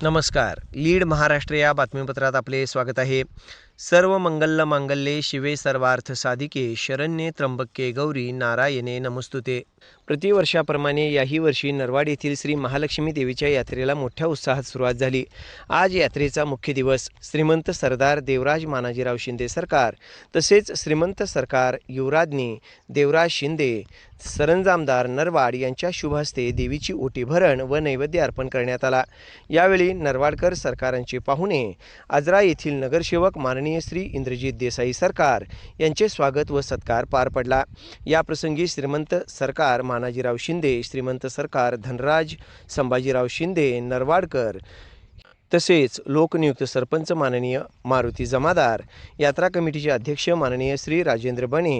नमस्कार. लीड महाराष्ट्र या बातमीपत्रात आपले स्वागत आहे. सर्व मंगल मांगल्ये शिवे सर्वार्थ साधिके शरण्ये त्र्यंबके गौरी नारायणे नमस्तुते. प्रतिवर्षाप्रमाणे याही वर्षी नरवाड येथील श्री महालक्ष्मी देवीच्या यात्रेला मोठ्या उत्साहात सुरुवात झाली. आज यात्रेचा मुख्य दिवस. श्रीमंत सरदार देवराज मानाजीराव शिंदे सरकार तसेच श्रीमंत सरकार युवराज्ञी देवराज शिंदे सरंजामदार नरवाड यांच्या शुभ हस्ते देवीची ओटी भरण व नैवेद्य अर्पण करण्यात आला. यावेळी नरवाडकर सरकारांचे पाहुणे आजरा येथील नगरसेवक माननीय श्री इंद्रजित देसाई सरकार यांचे स्वागत व सत्कार पार पडला. या प्रसंगी श्रीमंत सरकार मानाजीराव शिंदे, श्रीमंत सरकार धनराज संभाजीराव शिंदे नरवाडकर तसेच लोकनियुक्त सरपंच माननीय मारुती जमादार, यात्रा कमिटीचे अध्यक्ष माननीय श्री राजेंद्र बने,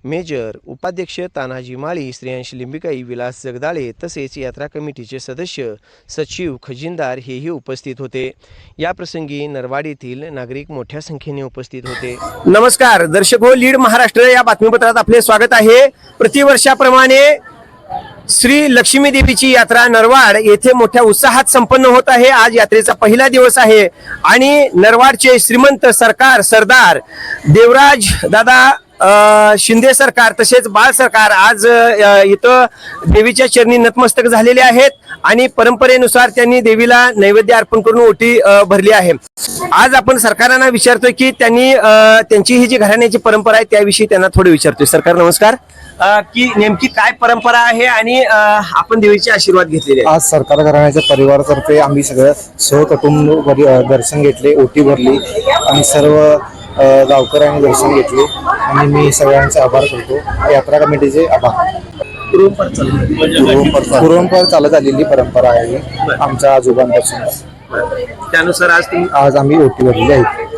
मेजर उपाध्यक्ष तानाजी माळी, श्रेयांश लिंबिकाई, विलास जगदाळे तसेच यात्रा कमिटीचे सदस्य सचिव खजिनदार हेही उपस्थित होते. या प्रसंगी नरवाड येथील नागरिक मोठ्या संख्येने उपस्थित होते. नमस्कार दर्शक हो, लीड महाराष्ट्र या बातमीपत्रात आपले स्वागत आहे. प्रतिवर्षाप्रमाणे श्री लक्ष्मी देवीची यात्रा नरवाड येथे मोठ्या उत्साहात संपन्न होत आहे. आज यात्रेचा पहिला दिवस आहे आणि नरवाडचे श्रीमंत सरकार सरदार देवराज दादा शिंदे सरकार तसेच बाळ सरकार आज इथं देवीच्या चरणी नतमस्तक झालेले आहेत आणि परंपरेनुसार त्यांनी देवीला नैवेद्य अर्पण करून ओटी भरली आहे. आज आपण सरकारांना विचारतोय की त्यांची ही जी घराण्याची परंपरा आहे त्याविषयी त्यांना थोडं विचारतोय. सरकार नमस्कार. की नेमकी काय परंपरा आहे आणि आपण देवीचे आशीर्वाद घेतलेले आज सरकार घराण्याच्या परिवारातर्फे आम्ही सगळं सहकुटुंब दर्शन घेतले, ओटी भरली आणि सर्व गावकऱ्यांनी दर्शन घेतले आणि मी सगळ्यांचे आभार करतो. यात्रा कमिटीचे आभार. पूर्वंपर चालत आलेली परंपरा आहे आमच्या आजोबांपासून. त्यानुसार आज आम्ही ओटी भरली आहे.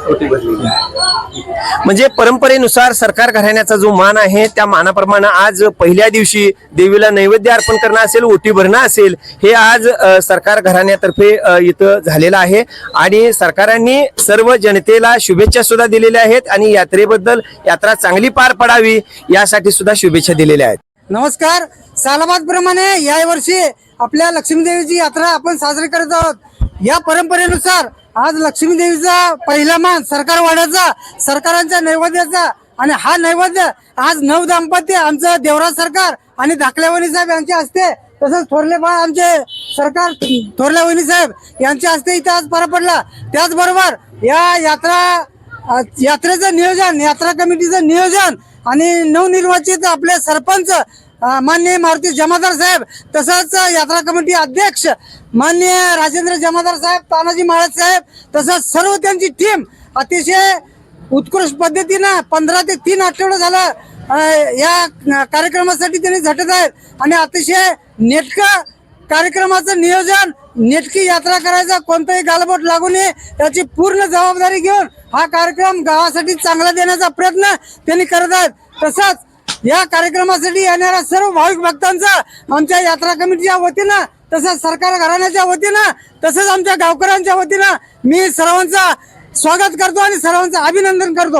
म्हणजे परंपरेनुसार सरकार घराण्याचा जो मान आहे त्या मानाप्रमाणे आज पहिल्या दिवशी देवीला नैवेद्य अर्पण करणं असेल, ओटी भरणं असेल, हे आज सरकार घराण्यातर्फे इथं झालेलं आहे आणि सरकारांनी सर्व जनतेला शुभेच्छा सुद्धा दिलेल्या आहेत आणि यात्रेबद्दल यात्रा चांगली पार पडावी यासाठी सुद्धा शुभेच्छा दिलेल्या आहेत. नमस्कार. सालाबाद प्रमाणे या वर्षी आपल्या लक्ष्मी देवीची यात्रा आपण साजरी करत आहोत. या परंपरेनुसार आज लक्ष्मी देवीचा पहिला मान सरकार वाड्याचा, सरकारांच्या नैवेद्याचा आणि हा नैवेद्य आज नव दाम्पत्य आमचं देवराज सरकार आणि धाकल्यावणी साहेब यांच्या हस्ते तसंच थोरले बाळ आमचे सरकार थोरल्यावणी साहेब यांच्या हस्ते इथं आज पार पडला. त्याचबरोबर या यात्रेचं नियोजन, यात्रा कमिटीचं नियोजन आणि नवनिर्वाचित आपले सरपंच माननीय मारुती जमादार साहेब तसंच यात्रा कमिटी अध्यक्ष माननीय राजेंद्र जमादार साहेब, तानाजी माळत साहेब तसंच सर्व त्यांची टीम अतिशय उत्कृष्ट पद्धतीनं 15 ते 3 आठवडे झालं या कार्यक्रमासाठी त्यांनी झटत आहेत आणि अतिशय नेटकं कार्यक्रमाचं नियोजन, नेटकी यात्रा करायचा, कोणताही गालबोट लागू नये याची पूर्ण जबाबदारी घेऊन हा कार्यक्रम गावासाठी चांगला देण्याचा प्रयत्न त्यांनी करत आहेत. तसंच या कार्यक्रमासाठी येणाऱ्या सर्व भाविक भक्तांचा आमच्या यात्रा कमिटीच्या वतीनं तसंच सरकार घराण्याच्या वतीनं तसंच आमच्या गावकऱ्यांच्या वतीनं मी सर्वांचा स्वागत करतो आणि सर्वांचं अभिनंदन करतो.